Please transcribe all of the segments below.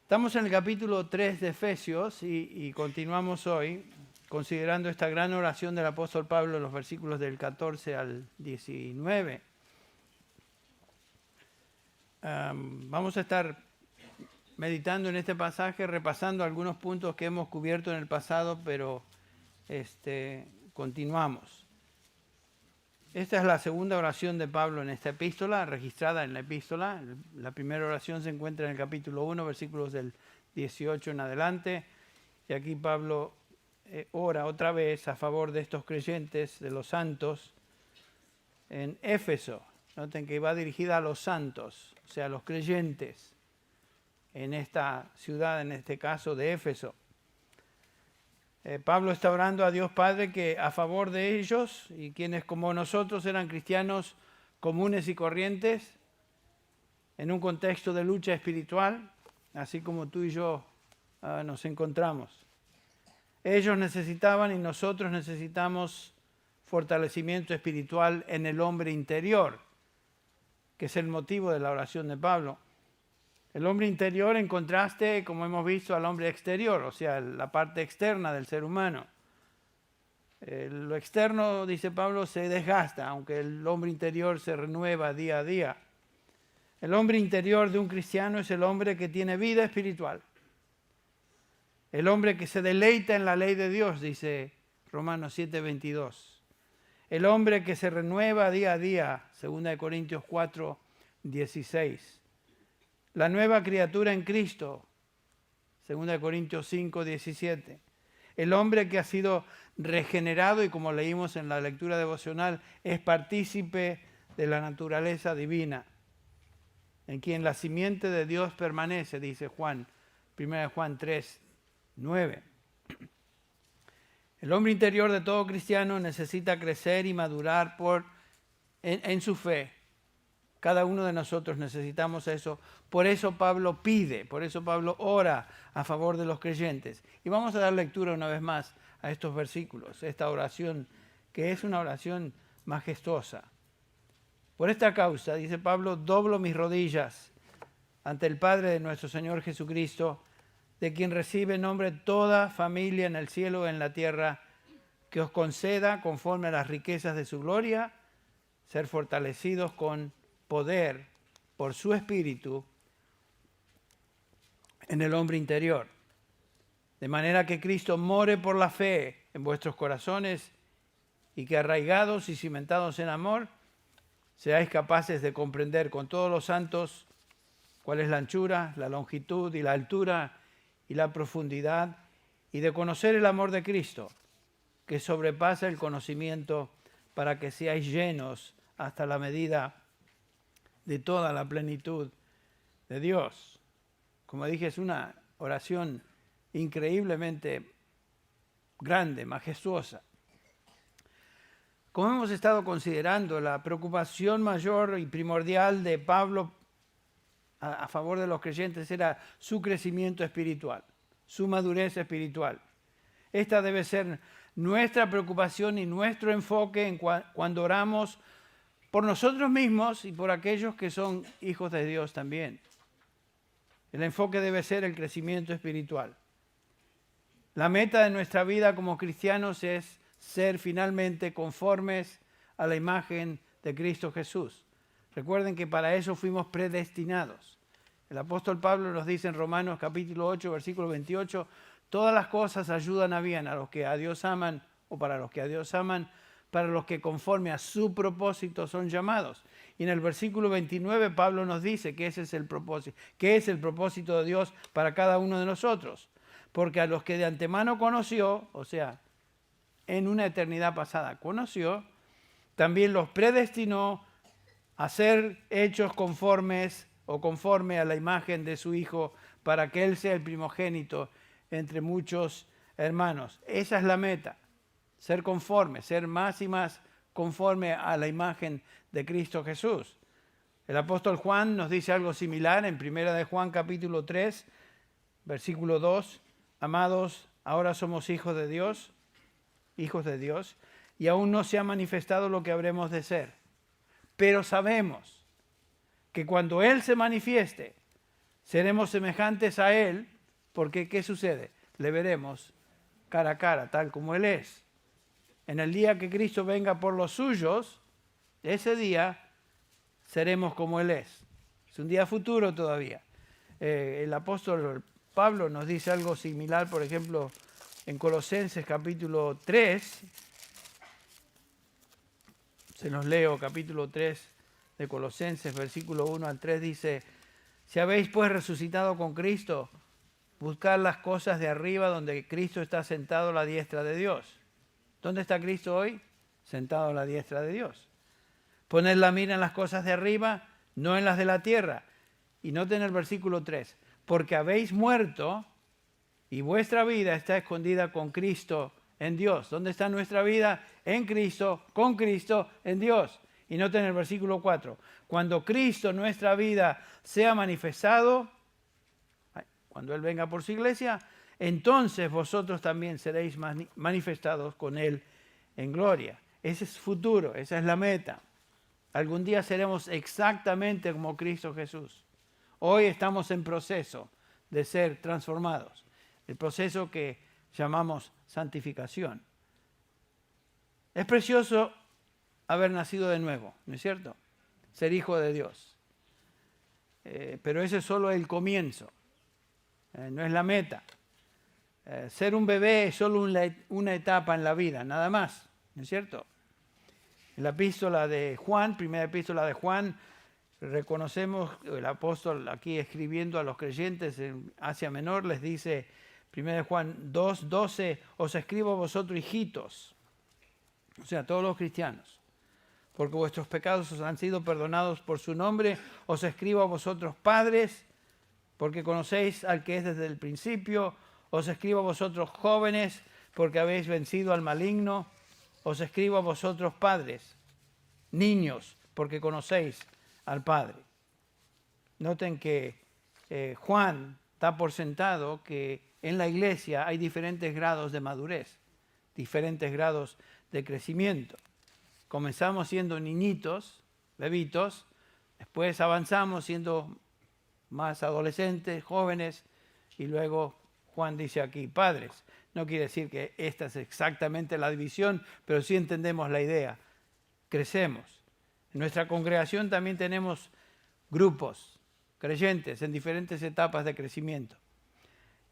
Estamos en el capítulo 3 de Efesios y continuamos hoy considerando esta gran oración del apóstol Pablo en los versículos del 14 al 19. Vamos a estar meditando en este pasaje, repasando algunos puntos que hemos cubierto en el pasado, pero continuamos. Esta es la segunda oración de Pablo en esta epístola, registrada en la epístola. La primera oración se encuentra en el capítulo 1, versículos del 18 en adelante. Y aquí Pablo ora otra vez a favor de estos creyentes, de los santos, en Éfeso. Noten que va dirigida a los santos, o sea, a los creyentes, en esta ciudad, en este caso de Éfeso. Pablo está orando a Dios Padre que a favor de ellos y quienes como nosotros eran cristianos comunes y corrientes en un contexto de lucha espiritual, así como tú y yo nos encontramos. Ellos necesitaban y nosotros necesitamos fortalecimiento espiritual en el hombre interior, que es el motivo de la oración de Pablo. El hombre interior en contraste, como hemos visto, al hombre exterior, o sea, la parte externa del ser humano. Lo externo, dice Pablo, se desgasta, aunque el hombre interior se renueva día a día. El hombre interior de un cristiano es el hombre que tiene vida espiritual. El hombre que se deleita en la ley de Dios, dice Romanos 7:22. El hombre que se renueva día a día, 2 Corintios 4:16. La nueva criatura en Cristo, 2 Corintios 5:17. El hombre que ha sido regenerado y como leímos en la lectura devocional, es partícipe de la naturaleza divina, en quien la simiente de Dios permanece, dice Juan, 1 Juan 3:9. El hombre interior de todo cristiano necesita crecer y madurar en su fe. Cada uno de nosotros necesitamos eso. Por eso Pablo pide, por eso Pablo ora a favor de los creyentes. Y vamos a dar lectura una vez más a estos versículos, esta oración, que es una oración majestuosa. Por esta causa, dice Pablo, doblo mis rodillas ante el Padre de nuestro Señor Jesucristo, de quien recibe nombre toda familia en el cielo y en la tierra, que os conceda, conforme a las riquezas de su gloria, ser fortalecidos con poder por su Espíritu en el hombre interior, de manera que Cristo more por la fe en vuestros corazones y que arraigados y cimentados en amor, seáis capaces de comprender con todos los santos cuál es la anchura, la longitud y la altura y la profundidad, y de conocer el amor de Cristo, que sobrepasa el conocimiento, para que seáis llenos hasta la medida de toda la plenitud de Dios. Como dije, es una oración increíblemente grande, majestuosa. Como hemos estado considerando, la preocupación mayor y primordial de Pablo a favor de los creyentes era su crecimiento espiritual, su madurez espiritual. Esta debe ser nuestra preocupación y nuestro enfoque cuando oramos por nosotros mismos y por aquellos que son hijos de Dios también. El enfoque debe ser el crecimiento espiritual. La meta de nuestra vida como cristianos es ser finalmente conformes a la imagen de Cristo Jesús. Recuerden que para eso fuimos predestinados. El apóstol Pablo nos dice en Romanos capítulo 8, versículo 28, todas las cosas ayudan a bien a los que a Dios aman o para los que a Dios aman, para los que conforme a su propósito son llamados. Y en el versículo 29 Pablo nos dice que ese es el propósito, que es el propósito de Dios para cada uno de nosotros. Porque a los que de antemano conoció, o sea, en una eternidad pasada conoció, también los predestinó a ser hechos conformes o conforme a la imagen de su Hijo, para que Él sea el primogénito entre muchos hermanos. Esa es la meta. Ser conforme, ser más y más conforme a la imagen de Cristo Jesús. El apóstol Juan nos dice algo similar en 1 de Juan capítulo 3, versículo 2. Amados, ahora somos hijos de Dios, y aún no se ha manifestado lo que habremos de ser. Pero sabemos que cuando Él se manifieste, Seremos semejantes a Él, porque ¿qué sucede? Le veremos cara a cara, tal como Él es. En el día que Cristo venga por los suyos, ese día seremos como Él es. Es un día futuro todavía. El apóstol Pablo nos dice algo similar, por ejemplo, en Colosenses capítulo 3. Se los leo, capítulo 3 de Colosenses, versículo 1 al 3, dice: si habéis pues resucitado con Cristo, buscad las cosas de arriba donde Cristo está sentado a la diestra de Dios. ¿Dónde está Cristo hoy? Sentado a la diestra de Dios. Poned la mira en las cosas de arriba, no en las de la tierra. Y noten el versículo 3, porque habéis muerto y vuestra vida está escondida con Cristo en Dios. ¿Dónde está nuestra vida? En Cristo, con Cristo, en Dios. Y noten el versículo 4, cuando Cristo, nuestra vida, sea manifestado, cuando Él venga por su iglesia, entonces vosotros también seréis manifestados con Él en gloria. Ese es futuro, esa es la meta. Algún día seremos exactamente como Cristo Jesús. Hoy estamos en proceso de ser transformados, el proceso que llamamos santificación. Es precioso haber nacido de nuevo, ¿no es cierto? Ser hijo de Dios. Pero ese es solo el comienzo, no es la meta. Ser un bebé es solo una etapa en la vida, nada más, ¿no es cierto? En la epístola de Juan, primera epístola de Juan, reconocemos, el apóstol aquí escribiendo a los creyentes en Asia Menor, les dice, 1 Juan 2:12, os escribo a vosotros hijitos, o sea, todos los cristianos, porque vuestros pecados os han sido perdonados por su nombre, os escribo a vosotros padres, porque conocéis al que es desde el principio, os escribo a vosotros jóvenes, porque habéis vencido al maligno, os escribo a vosotros padres, niños, porque conocéis al Padre. Noten que Juan da por sentado que en la iglesia hay diferentes grados de madurez, diferentes grados de crecimiento. Comenzamos siendo niñitos, bebitos, después avanzamos siendo más adolescentes, jóvenes, y luego Juan dice aquí padres. No quiere decir que esta es exactamente la división, pero sí entendemos la idea. Crecemos. En nuestra congregación también tenemos grupos creyentes en diferentes etapas de crecimiento.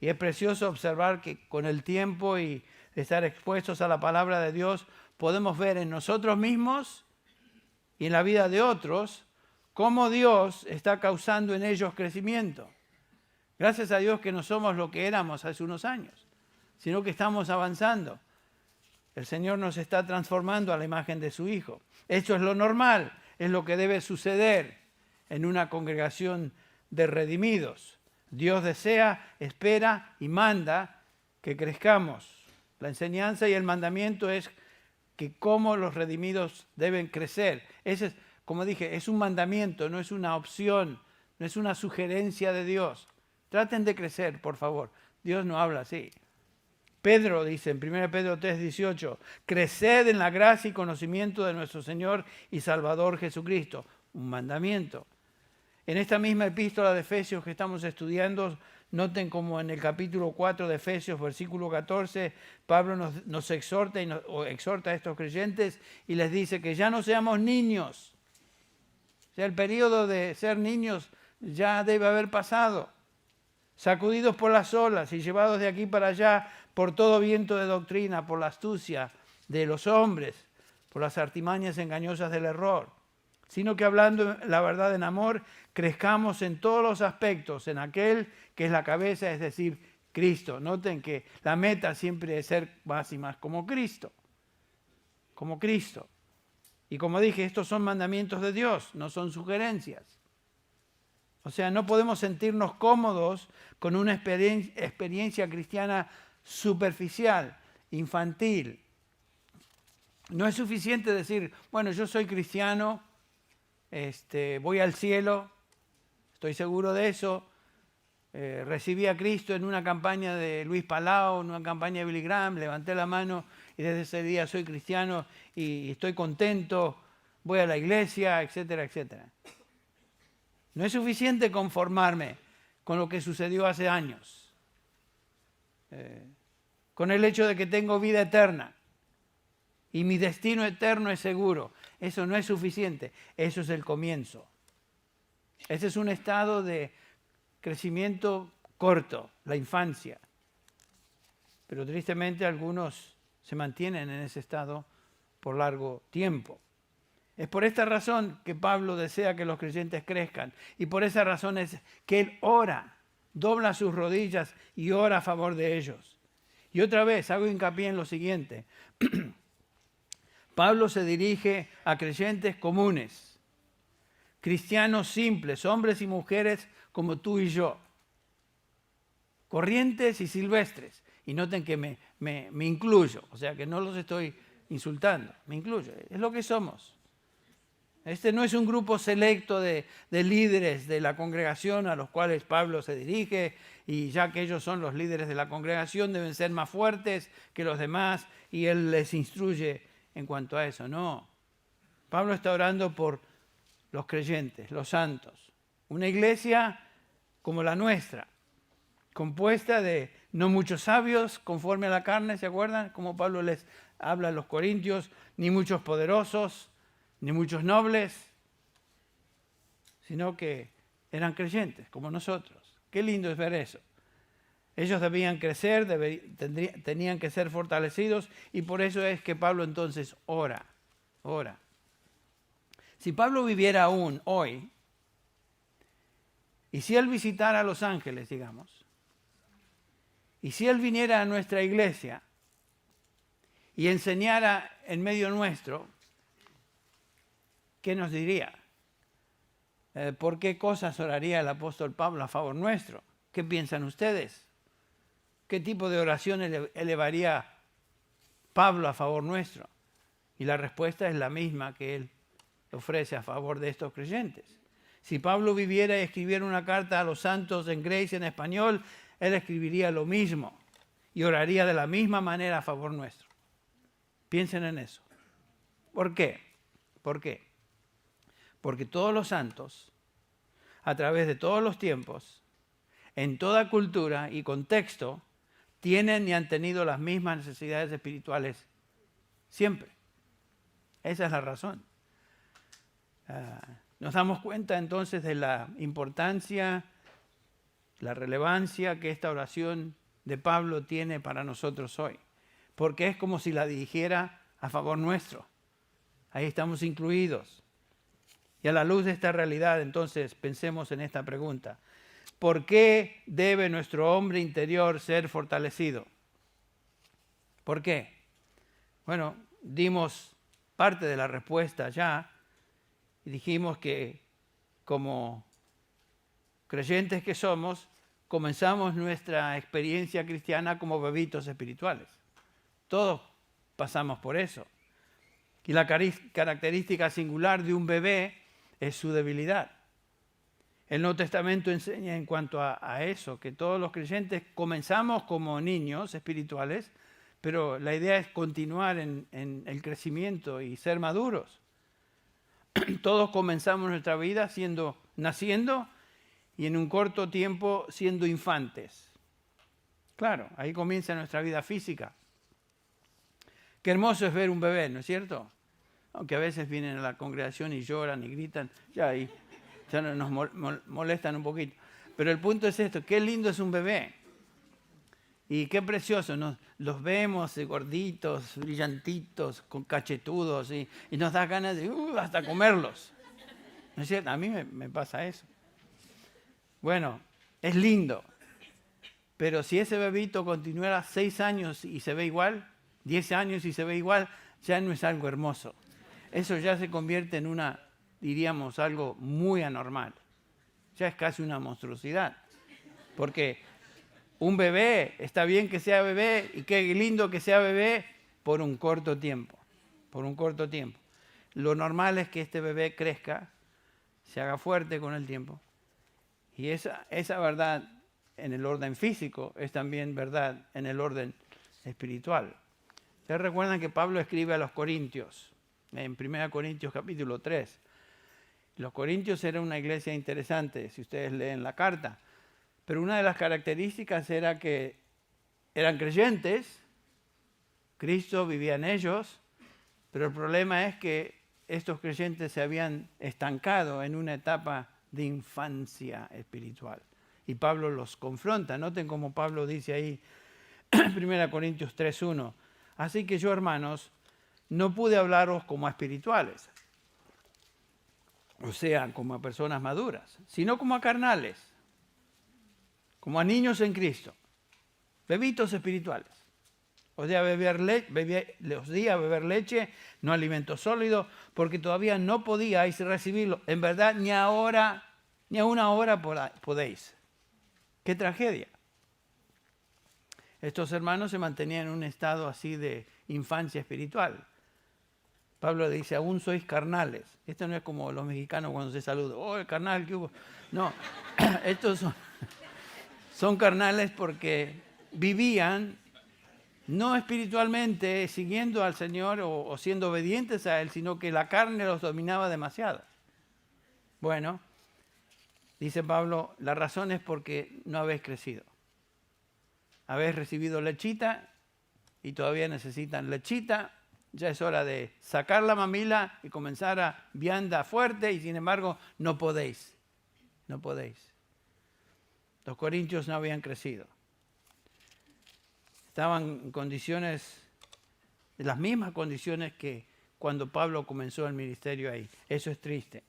Y es precioso observar que con el tiempo y estar expuestos a la palabra de Dios, podemos ver en nosotros mismos y en la vida de otros cómo Dios está causando en ellos crecimiento. Gracias a Dios que no somos lo que éramos hace unos años, sino que estamos avanzando. El Señor nos está transformando a la imagen de su Hijo. Esto es lo normal, es lo que debe suceder en una congregación de redimidos. Dios desea, espera y manda que crezcamos. La enseñanza y el mandamiento es que cómo los redimidos deben crecer. Ese es, como dije, es un mandamiento, no es una opción, no es una sugerencia de Dios. Traten de crecer, por favor. Dios no habla así. Pedro dice en 1 Pedro 3:18, creced en la gracia y conocimiento de nuestro Señor y Salvador Jesucristo. Un mandamiento. En esta misma epístola de Efesios que estamos estudiando, noten como en el capítulo 4 de Efesios, versículo 14, Pablo nos exhorta exhorta a estos creyentes y les dice que ya no seamos niños. O sea, el periodo de ser niños ya debe haber pasado. Sacudidos por las olas y llevados de aquí para allá por todo viento de doctrina, por la astucia de los hombres, por las artimañas engañosas del error, sino que hablando la verdad en amor, crezcamos en todos los aspectos, en aquel que es la cabeza, es decir, Cristo. Noten que la meta siempre es ser más y más como Cristo, como Cristo. Y como dije, estos son mandamientos de Dios, no son sugerencias. O sea, no podemos sentirnos cómodos con una experiencia cristiana superficial, infantil. No es suficiente decir, bueno, yo soy cristiano, voy al cielo, estoy seguro de eso, recibí a Cristo en una campaña de Luis Palau, en una campaña de Billy Graham, levanté la mano y desde ese día soy cristiano y estoy contento, voy a la iglesia, etcétera, etcétera. No es suficiente conformarme con lo que sucedió hace años, con el hecho de que tengo vida eterna y mi destino eterno es seguro. Eso no es suficiente, eso es el comienzo. Ese es un estado de crecimiento corto, la infancia. Pero tristemente algunos se mantienen en ese estado por largo tiempo. Es por esta razón que Pablo desea que los creyentes crezcan. Y por esa razón es que él ora, dobla sus rodillas y ora a favor de ellos. Y otra vez hago hincapié en lo siguiente. Pablo se dirige a creyentes comunes, cristianos simples, hombres y mujeres como tú y yo, corrientes y silvestres. Y noten que me incluyo, o sea que no los estoy insultando, me incluyo, es lo que somos. Este no es un grupo selecto de líderes de la congregación a los cuales Pablo se dirige, y ya que ellos son los líderes de la congregación deben ser más fuertes que los demás y él les instruye en cuanto a eso. No, Pablo está orando por los creyentes, los santos. Una iglesia como la nuestra, compuesta de no muchos sabios conforme a la carne, ¿se acuerdan? Como Pablo les habla a los corintios, ni muchos poderosos, ni muchos nobles, sino que eran creyentes, como nosotros. Qué lindo es ver eso. Ellos debían crecer, tenían que ser fortalecidos, y por eso es que Pablo entonces ora. Si Pablo viviera aún hoy, y si él visitara a Los Ángeles, digamos, y si él viniera a nuestra iglesia y enseñara en medio nuestro, ¿qué nos diría? ¿Por qué cosas oraría el apóstol Pablo a favor nuestro? ¿Qué piensan ustedes? ¿Qué tipo de oración elevaría Pablo a favor nuestro? Y la respuesta es la misma que él ofrece a favor de estos creyentes. Si Pablo viviera y escribiera una carta a los santos en Grace en español, él escribiría lo mismo y oraría de la misma manera a favor nuestro. Piensen en eso. ¿Por qué? ¿Por qué? Porque todos los santos, a través de todos los tiempos, en toda cultura y contexto, tienen y han tenido las mismas necesidades espirituales siempre. Esa es la razón. Nos damos cuenta entonces de la importancia, la relevancia que esta oración de Pablo tiene para nosotros hoy. Porque es como si la dirigiera a favor nuestro. Ahí estamos incluidos. Y a la luz de esta realidad, entonces, pensemos en esta pregunta. ¿Por qué debe nuestro hombre interior ser fortalecido? ¿Por qué? Bueno, dimos parte de la respuesta ya y dijimos que como creyentes que somos, comenzamos nuestra experiencia cristiana como bebitos espirituales. Todos pasamos por eso. Y la característica singular de un bebé es su debilidad. El Nuevo Testamento enseña en cuanto a eso, que todos los creyentes comenzamos como niños espirituales, pero la idea es continuar en el crecimiento y ser maduros. Todos comenzamos nuestra vida naciendo y en un corto tiempo siendo infantes. Claro, ahí comienza nuestra vida física. Qué hermoso es ver un bebé, ¿no es cierto? Aunque a veces vienen a la congregación y lloran y gritan, ya nos molestan un poquito. Pero el punto es esto, qué lindo es un bebé. Y qué precioso, los vemos gorditos, brillantitos, con cachetudos, y nos da ganas de hasta comerlos. ¿No es cierto? A mí me pasa eso. Bueno, es lindo. Pero si ese bebito continuara 6 años y se ve igual, 10 años y se ve igual, ya no es algo hermoso. Eso ya se convierte en diríamos, algo muy anormal. Ya es casi una monstruosidad. Porque un bebé, está bien que sea bebé, y qué lindo que sea bebé, por un corto tiempo. Por un corto tiempo. Lo normal es que este bebé crezca, se haga fuerte con el tiempo. Y esa verdad en el orden físico es también verdad en el orden espiritual. Ustedes recuerdan que Pablo escribe a los Corintios, en 1 Corintios capítulo 3. Los Corintios eran una iglesia interesante, si ustedes leen la carta, Pero una de las características era que eran creyentes, Cristo vivía en ellos, pero el problema es que estos creyentes se habían estancado en una etapa de infancia espiritual. Y Pablo los confronta. Noten cómo Pablo dice ahí, 1 Corintios 3:1. Así que yo, hermanos, no pude hablaros como a espirituales, o sea, como a personas maduras, sino como a carnales, como a niños en Cristo, bebitos espirituales. Os di a beber leche, no alimento sólido, porque todavía no podíais recibirlo. En verdad, ni ahora, ni a una hora podéis. ¡Qué tragedia! Estos hermanos se mantenían en un estado así de infancia espiritual. Pablo dice, aún sois carnales. Esto no es como los mexicanos cuando se saludan. ¡Oh, el carnal que hubo! No, estos son carnales porque vivían no espiritualmente siguiendo al Señor o siendo obedientes a Él, sino que la carne los dominaba demasiado. Bueno, dice Pablo, la razón es porque no habéis crecido. Habéis recibido lechita y todavía necesitan lechita. Ya es hora de sacar la mamila y comenzar a vianda fuerte y sin embargo no podéis. No podéis. Los corintios no habían crecido. Estaban en condiciones, las mismas condiciones que cuando Pablo comenzó el ministerio ahí. Eso es triste.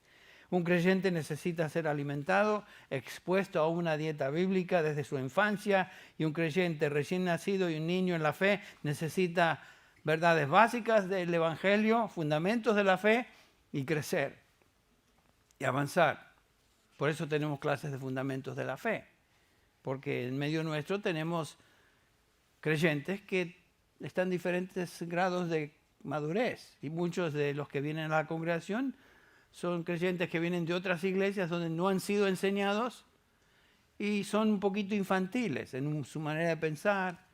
Un creyente necesita ser alimentado, expuesto a una dieta bíblica desde su infancia, y un creyente recién nacido y un niño en la fe necesita verdades básicas del Evangelio, fundamentos de la fe, y crecer y avanzar. Por eso tenemos clases de fundamentos de la fe, porque en medio nuestro tenemos creyentes que están en diferentes grados de madurez, y muchos de los que vienen a la congregación son creyentes que vienen de otras iglesias donde no han sido enseñados y son un poquito infantiles en su manera de pensar,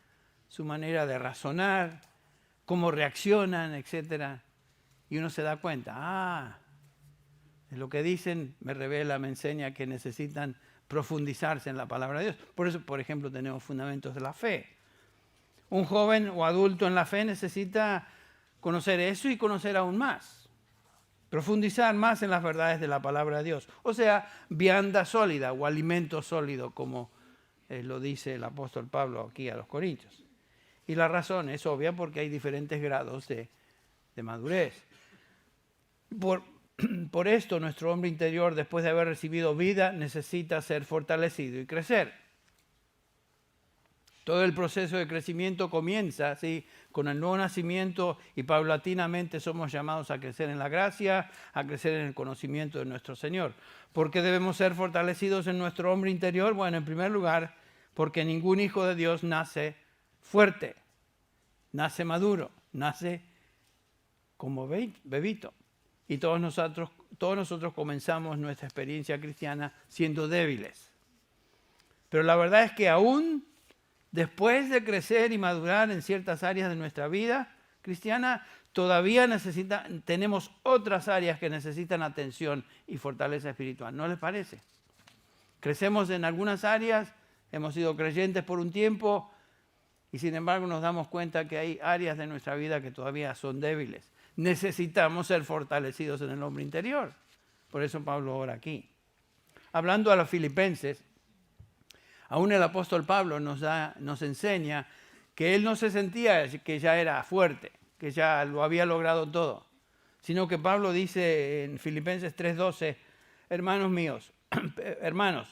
su manera de razonar, cómo reaccionan, etc. Y uno se da cuenta, lo que dicen me revela, me enseña que necesitan profundizarse en la palabra de Dios. Por eso, por ejemplo, tenemos fundamentos de la fe. Un joven o adulto en la fe necesita conocer eso y conocer aún más. Profundizar más en las verdades de la palabra de Dios. O sea, vianda sólida o alimento sólido, como lo dice el apóstol Pablo aquí a los Corintios. Y la razón es obvia porque hay diferentes grados de madurez. Por esto, nuestro hombre interior, después de haber recibido vida, necesita ser fortalecido y crecer. Todo el proceso de crecimiento comienza ¿sí? con el nuevo nacimiento y paulatinamente somos llamados a crecer en la gracia, a crecer en el conocimiento de nuestro Señor. ¿Por qué debemos ser fortalecidos en nuestro hombre interior? Bueno, en primer lugar, porque ningún hijo de Dios nace fuerte, nace maduro, nace como bebito. Y todos nosotros comenzamos nuestra experiencia cristiana siendo débiles. Pero la verdad es que aún después de crecer y madurar en ciertas áreas de nuestra vida cristiana, todavía tenemos otras áreas que necesitan atención y fortaleza espiritual. ¿No les parece? Crecemos en algunas áreas, hemos sido creyentes por un tiempo y sin embargo nos damos cuenta que hay áreas de nuestra vida que todavía son débiles. Necesitamos ser fortalecidos en el hombre interior. Por eso Pablo ora aquí. Hablando a los filipenses, aún el apóstol Pablo nos enseña que él no se sentía que ya era fuerte, que ya lo había logrado todo, sino que Pablo dice en Filipenses 3:12, hermanos míos, hermanos,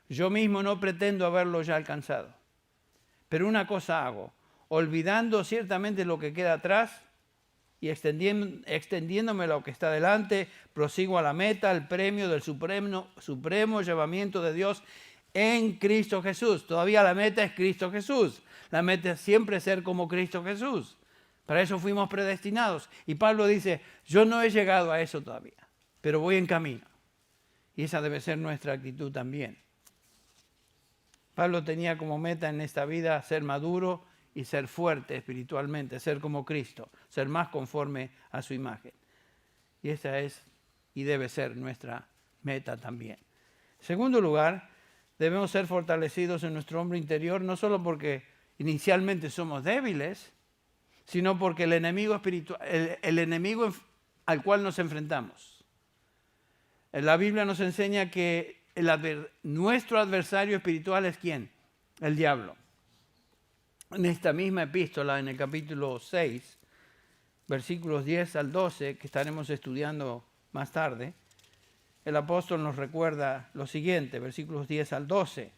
yo mismo no pretendo haberlo ya alcanzado, pero una cosa hago, olvidando ciertamente lo que queda atrás y extendiéndome lo que está delante, prosigo a la meta, al premio del supremo llamamiento de Dios en Cristo Jesús. Todavía la meta es Cristo Jesús. La meta es siempre ser como Cristo Jesús. Para eso fuimos predestinados. Y Pablo dice, yo no he llegado a eso todavía, pero voy en camino. Y esa debe ser nuestra actitud también. Pablo tenía como meta en esta vida ser maduro y ser fuerte espiritualmente, ser como Cristo, ser más conforme a su imagen. Y esa es y debe ser nuestra meta también. En segundo lugar, debemos ser fortalecidos en nuestro hombre interior, no solo porque inicialmente somos débiles, sino porque el enemigo espiritual, el enemigo al cual nos enfrentamos. La Biblia nos enseña que nuestro adversario espiritual es ¿quién? El diablo. En esta misma epístola, en el capítulo 6, versículos 10 al 12, que estaremos estudiando más tarde, el apóstol nos recuerda lo siguiente, versículos 10 al 12.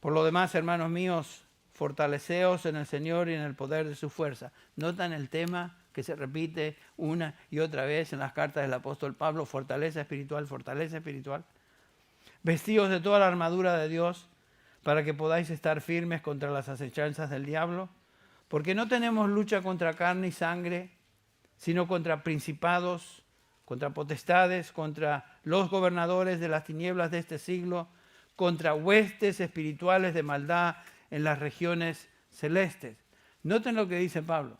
Por lo demás, hermanos míos, fortaleceos en el Señor y en el poder de su fuerza. ¿Notan el tema que se repite una y otra vez en las cartas del apóstol Pablo? Fortaleza espiritual, fortaleza espiritual. Vestíos de toda la armadura de Dios para que podáis estar firmes contra las acechanzas del diablo, porque no tenemos lucha contra carne y sangre, sino contra principados, contra potestades, contra los gobernadores de las tinieblas de este siglo, contra huestes espirituales de maldad en las regiones celestes. Noten lo que dice Pablo.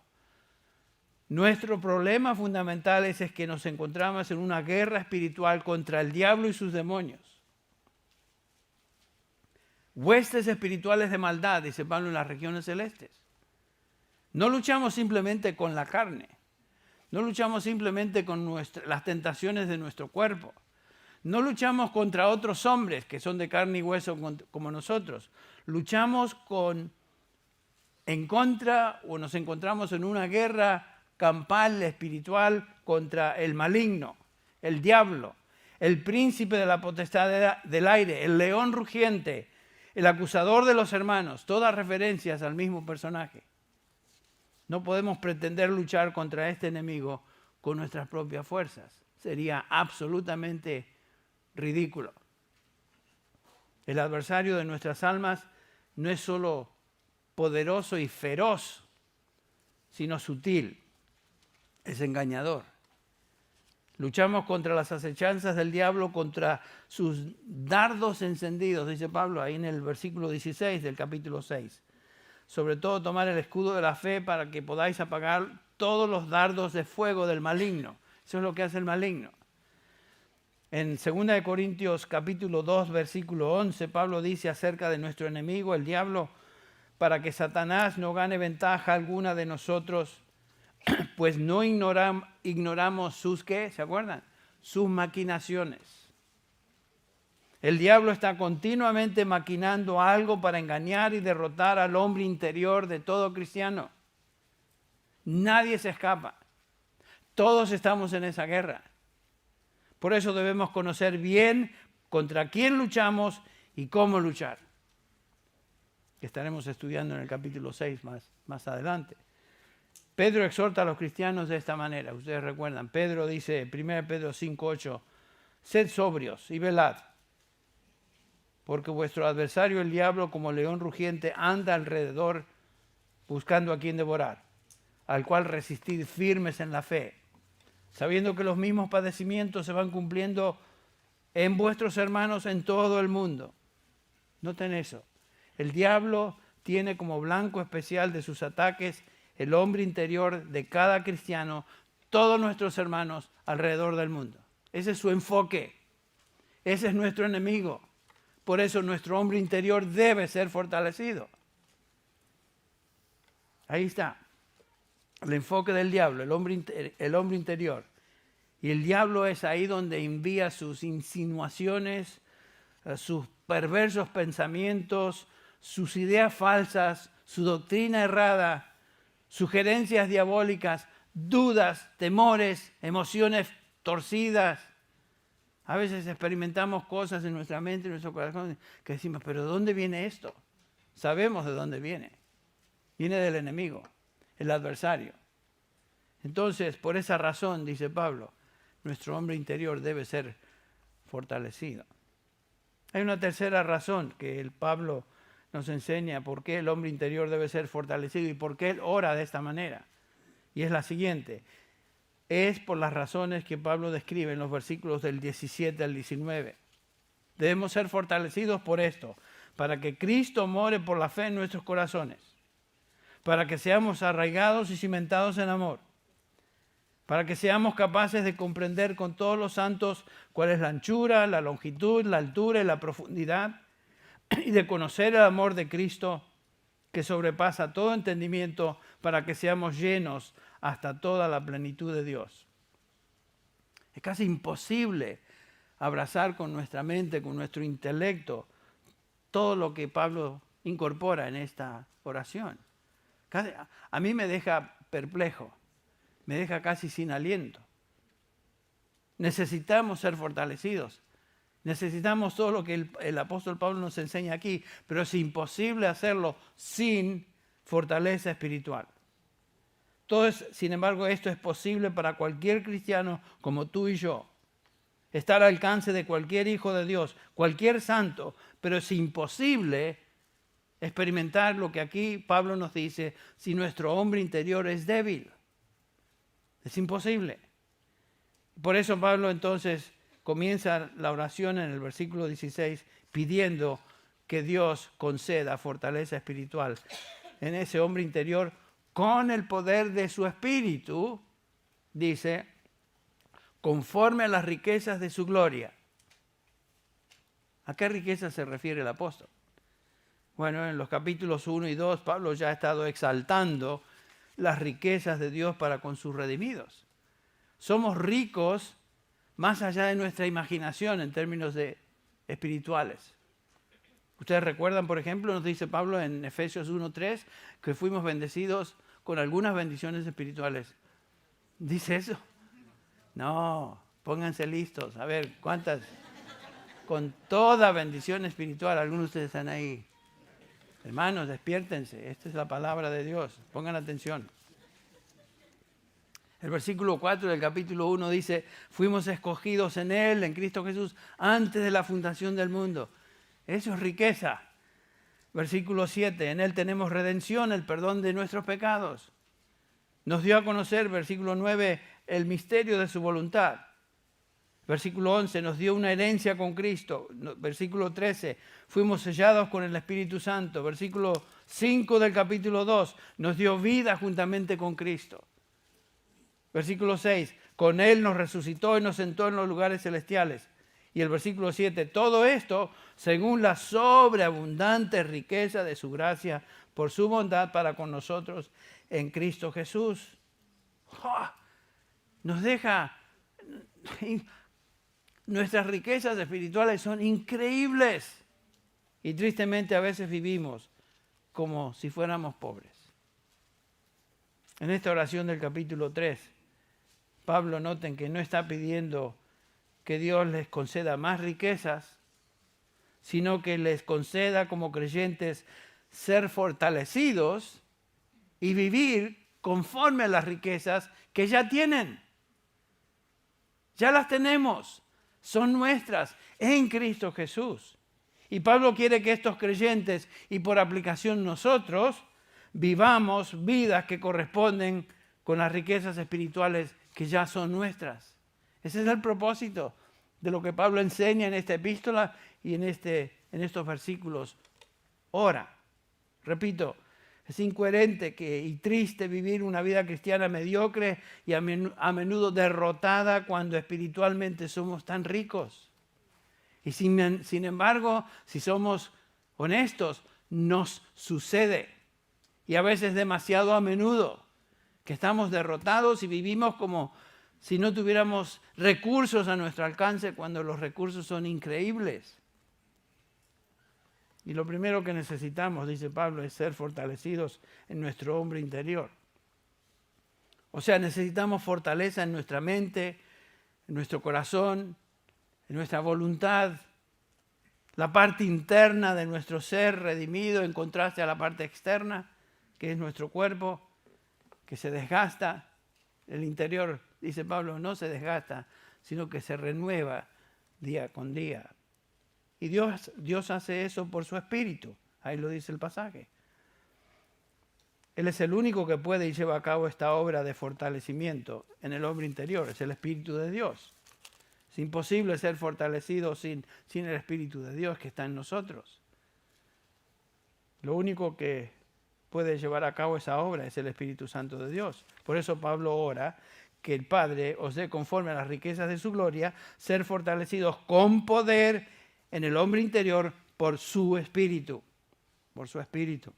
Nuestro problema fundamental es que nos encontramos en una guerra espiritual contra el diablo y sus demonios. Huestes espirituales de maldad, dice Pablo, en las regiones celestes. No luchamos simplemente con la carne. No luchamos simplemente con las tentaciones de nuestro cuerpo. No luchamos contra otros hombres que son de carne y hueso como nosotros. Luchamos en contra o nos encontramos en una guerra campal espiritual contra el maligno, el diablo, el príncipe de la potestad del aire, el león rugiente, el acusador de los hermanos, todas referencias al mismo personaje. No podemos pretender luchar contra este enemigo con nuestras propias fuerzas. Sería absolutamente ridículo. El adversario de nuestras almas no es solo poderoso y feroz, sino sutil, es engañador. Luchamos contra las acechanzas del diablo, contra sus dardos encendidos, dice Pablo ahí en el versículo 16 del capítulo 6. Sobre todo tomar el escudo de la fe para que podáis apagar todos los dardos de fuego del maligno. Eso es lo que hace el maligno. En 2 Corintios capítulo 2, versículo 11, Pablo dice acerca de nuestro enemigo, el diablo, para que Satanás no gane ventaja alguna de nosotros, pues no ignoramos sus, ¿qué? ¿Se acuerdan? Sus maquinaciones. El diablo está continuamente maquinando algo para engañar y derrotar al hombre interior de todo cristiano. Nadie se escapa. Todos estamos en esa guerra. Por eso debemos conocer bien contra quién luchamos y cómo luchar. Que estaremos estudiando en el capítulo 6 más adelante. Pedro exhorta a los cristianos de esta manera. Ustedes recuerdan, Pedro dice, 1 Pedro 5:8, sed sobrios y velad, porque vuestro adversario el diablo como león rugiente anda alrededor buscando a quien devorar, al cual resistid firmes en la fe, sabiendo que los mismos padecimientos se van cumpliendo en vuestros hermanos en todo el mundo. Noten eso. El diablo tiene como blanco especial de sus ataques el hombre interior de cada cristiano, todos nuestros hermanos alrededor del mundo. Ese es su enfoque. Ese es nuestro enemigo. Por eso nuestro hombre interior debe ser fortalecido. Ahí está. El enfoque del diablo, el hombre interior. Y el diablo es ahí donde envía sus insinuaciones, sus perversos pensamientos, sus ideas falsas, su doctrina errada, sugerencias diabólicas, dudas, temores, emociones torcidas. A veces experimentamos cosas en nuestra mente, en nuestro corazón, que decimos, ¿pero de dónde viene esto? Sabemos de dónde viene. Viene del enemigo, el adversario. Entonces, por esa razón, dice Pablo, nuestro hombre interior debe ser fortalecido. Hay una tercera razón que el Pablo nos enseña por qué el hombre interior debe ser fortalecido y por qué él ora de esta manera. Y es la siguiente. Es por las razones que Pablo describe en los versículos del 17 al 19. Debemos ser fortalecidos por esto, para que Cristo more por la fe en nuestros corazones, para que seamos arraigados y cimentados en amor, para que seamos capaces de comprender con todos los santos cuál es la anchura, la longitud, la altura y la profundidad, y de conocer el amor de Cristo que sobrepasa todo entendimiento, para que seamos llenos hasta toda la plenitud de Dios. Es casi imposible abrazar con nuestra mente, con nuestro intelecto, todo lo que Pablo incorpora en esta oración. A mí me deja perplejo, me deja casi sin aliento. Necesitamos ser fortalecidos. Necesitamos todo lo que el apóstol Pablo nos enseña aquí, pero es imposible hacerlo sin fortaleza espiritual. Sin embargo, esto es posible para cualquier cristiano como tú y yo. Está al alcance de cualquier hijo de Dios, cualquier santo, pero es imposible experimentar lo que aquí Pablo nos dice si nuestro hombre interior es débil. Es imposible. Por eso Pablo entonces comienza la oración en el versículo 16 pidiendo que Dios conceda fortaleza espiritual en ese hombre interior con el poder de su espíritu, dice, conforme a las riquezas de su gloria. ¿A qué riquezas se refiere el apóstol? Bueno, en los capítulos 1 y 2 Pablo ya ha estado exaltando las riquezas de Dios para con sus redimidos. Somos ricos más allá de nuestra imaginación en términos espirituales. Ustedes recuerdan, por ejemplo, nos dice Pablo en Efesios 1:3, que fuimos bendecidos con algunas bendiciones espirituales. ¿Dice eso? No, pónganse listos. A ver, ¿cuántas? Con toda bendición espiritual. Algunos de ustedes están ahí. Hermanos, despiértense. Esta es la palabra de Dios. Pongan atención. El versículo 4 del capítulo 1 dice, fuimos escogidos en Él, en Cristo Jesús, antes de la fundación del mundo. Eso es riqueza. Versículo 7, en Él tenemos redención, el perdón de nuestros pecados. Nos dio a conocer, versículo 9, el misterio de su voluntad. Versículo 11, nos dio una herencia con Cristo. Versículo 13, fuimos sellados con el Espíritu Santo. Versículo 5 del capítulo 2, nos dio vida juntamente con Cristo. Versículo 6, con Él nos resucitó y nos sentó en los lugares celestiales. Y el versículo 7, todo esto según la sobreabundante riqueza de su gracia por su bondad para con nosotros en Cristo Jesús. ¡Oh! Nos deja... Nuestras riquezas espirituales son increíbles. Y tristemente a veces vivimos como si fuéramos pobres. En esta oración del capítulo 3, Pablo, noten que no está pidiendo que Dios les conceda más riquezas, sino que les conceda como creyentes ser fortalecidos y vivir conforme a las riquezas que ya tienen. Ya las tenemos, son nuestras en Cristo Jesús. Y Pablo quiere que estos creyentes y por aplicación nosotros vivamos vidas que corresponden con las riquezas espirituales que ya son nuestras. Ese es el propósito de lo que Pablo enseña en esta epístola y en estos versículos. Ora, repito, es incoherente y triste vivir una vida cristiana mediocre y a menudo derrotada cuando espiritualmente somos tan ricos. Y sin embargo, si somos honestos, nos sucede. Y a veces demasiado a menudo, que estamos derrotados y vivimos como si no tuviéramos recursos a nuestro alcance cuando los recursos son increíbles. Y lo primero que necesitamos, dice Pablo, es ser fortalecidos en nuestro hombre interior. O sea, necesitamos fortaleza en nuestra mente, en nuestro corazón, en nuestra voluntad, la parte interna de nuestro ser redimido en contraste a la parte externa, que es nuestro cuerpo, que se desgasta. El interior, dice Pablo, no se desgasta, sino que se renueva día con día. Y Dios hace eso por su Espíritu. Ahí lo dice el pasaje. Él es el único que puede y lleva a cabo esta obra de fortalecimiento en el hombre interior. Es el Espíritu de Dios. Es imposible ser fortalecido sin el Espíritu de Dios que está en nosotros. Lo único que puede llevar a cabo esa obra es el Espíritu Santo de Dios. Por eso Pablo ora que el Padre os dé conforme a las riquezas de su gloria, ser fortalecidos con poder en el hombre interior por su Espíritu. Por su Espíritu.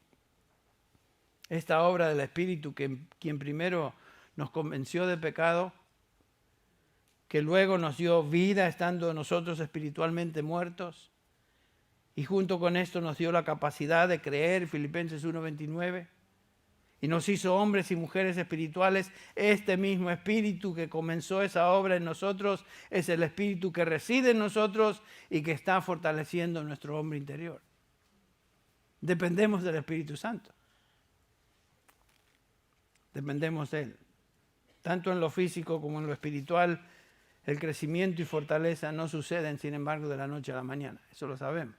Esta obra del Espíritu, quien primero nos convenció de pecado, que luego nos dio vida estando nosotros espiritualmente muertos, y junto con esto nos dio la capacidad de creer, Filipenses 1:29, y nos hizo hombres y mujeres espirituales. Este mismo Espíritu que comenzó esa obra en nosotros es el Espíritu que reside en nosotros y que está fortaleciendo nuestro hombre interior. Dependemos del Espíritu Santo. Dependemos de Él. Tanto en lo físico como en lo espiritual, el crecimiento y fortaleza no suceden, sin embargo, de la noche a la mañana. Eso lo sabemos.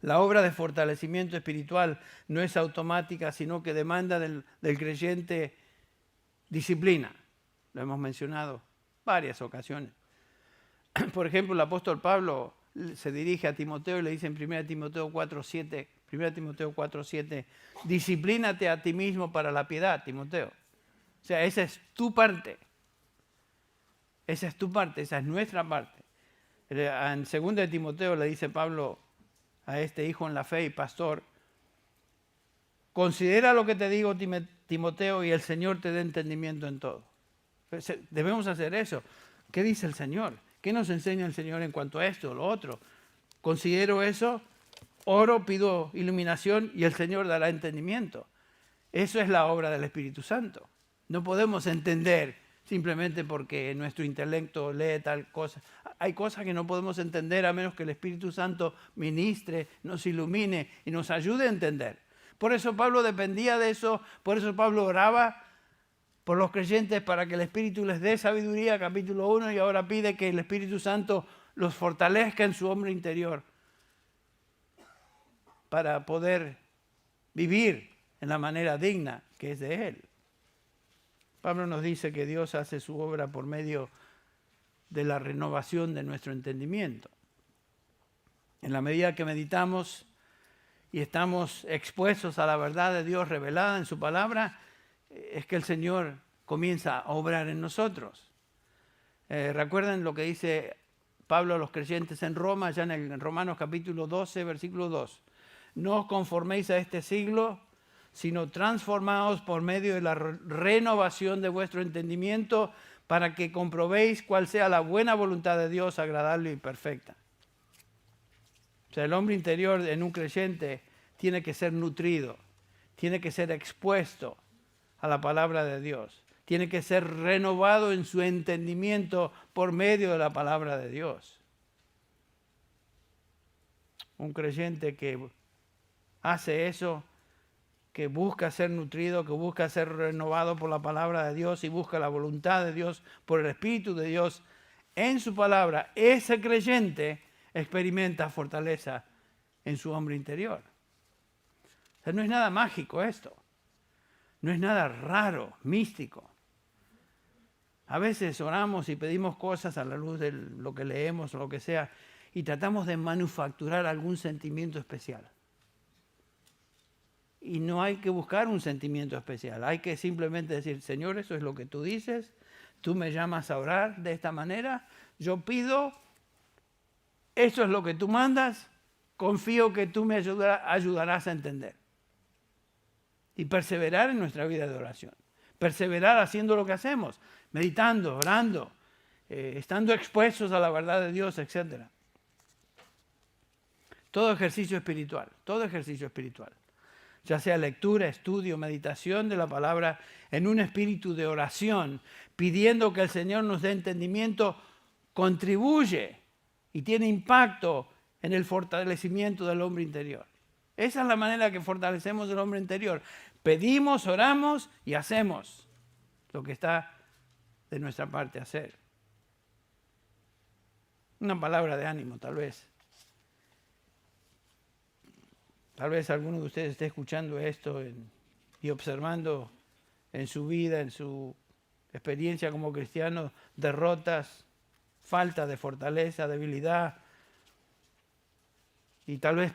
La obra de fortalecimiento espiritual no es automática, sino que demanda del creyente disciplina. Lo hemos mencionado varias ocasiones. Por ejemplo, el apóstol Pablo se dirige a Timoteo y le dice en 1 Timoteo 4:7, disciplínate a ti mismo para la piedad, Timoteo. O sea, esa es tu parte. Esa es tu parte, esa es nuestra parte. En 2 Timoteo le dice Pablo a este hijo en la fe y pastor, considera lo que te digo, Timoteo, y el Señor te dé entendimiento en todo. Debemos hacer eso. ¿Qué dice el Señor? ¿Qué nos enseña el Señor en cuanto a esto o lo otro? Considero eso, oro, pido iluminación y el Señor dará entendimiento. Eso es la obra del Espíritu Santo. No podemos entender simplemente porque nuestro intelecto lee tal cosa. Hay cosas que no podemos entender a menos que el Espíritu Santo ministre, nos ilumine y nos ayude a entender. Por eso Pablo dependía de eso, por eso Pablo oraba por los creyentes para que el Espíritu les dé sabiduría, capítulo 1, y ahora pide que el Espíritu Santo los fortalezca en su hombre interior para poder vivir en la manera digna que es de Él. Pablo nos dice que Dios hace su obra por medio de la renovación de nuestro entendimiento. En la medida que meditamos y estamos expuestos a la verdad de Dios revelada en su palabra, es que el Señor comienza a obrar en nosotros. Recuerden lo que dice Pablo a los creyentes en Roma, ya en Romanos capítulo 12, versículo 2. No os conforméis a este siglo, sino transformaos por medio de la renovación de vuestro entendimiento para que comprobéis cuál sea la buena voluntad de Dios, agradable y perfecta. O sea, el hombre interior en un creyente tiene que ser nutrido, tiene que ser expuesto a la palabra de Dios, tiene que ser renovado en su entendimiento por medio de la palabra de Dios. Un creyente que hace eso, que busca ser nutrido, que busca ser renovado por la palabra de Dios y busca la voluntad de Dios por el Espíritu de Dios en su palabra, ese creyente experimenta fortaleza en su hombre interior. O sea, no es nada mágico esto, no es nada raro, místico. A veces oramos y pedimos cosas a la luz de lo que leemos o lo que sea y tratamos de manufacturar algún sentimiento especial. Y no hay que buscar un sentimiento especial, hay que simplemente decir, Señor, eso es lo que tú dices, tú me llamas a orar de esta manera, yo pido, eso es lo que tú mandas, confío que tú me ayudarás a entender. Y perseverar en nuestra vida de oración, perseverar haciendo lo que hacemos, meditando, orando, estando expuestos a la verdad de Dios, etc. Todo ejercicio espiritual, ya sea lectura, estudio, meditación de la palabra, en un espíritu de oración, pidiendo que el Señor nos dé entendimiento, contribuye y tiene impacto en el fortalecimiento del hombre interior. Esa es la manera que fortalecemos el hombre interior. Pedimos, oramos y hacemos lo que está de nuestra parte hacer. Una palabra de ánimo, tal vez. Tal vez alguno de ustedes esté escuchando esto y observando en su vida, en su experiencia como cristiano, derrotas, falta de fortaleza, debilidad. Y tal vez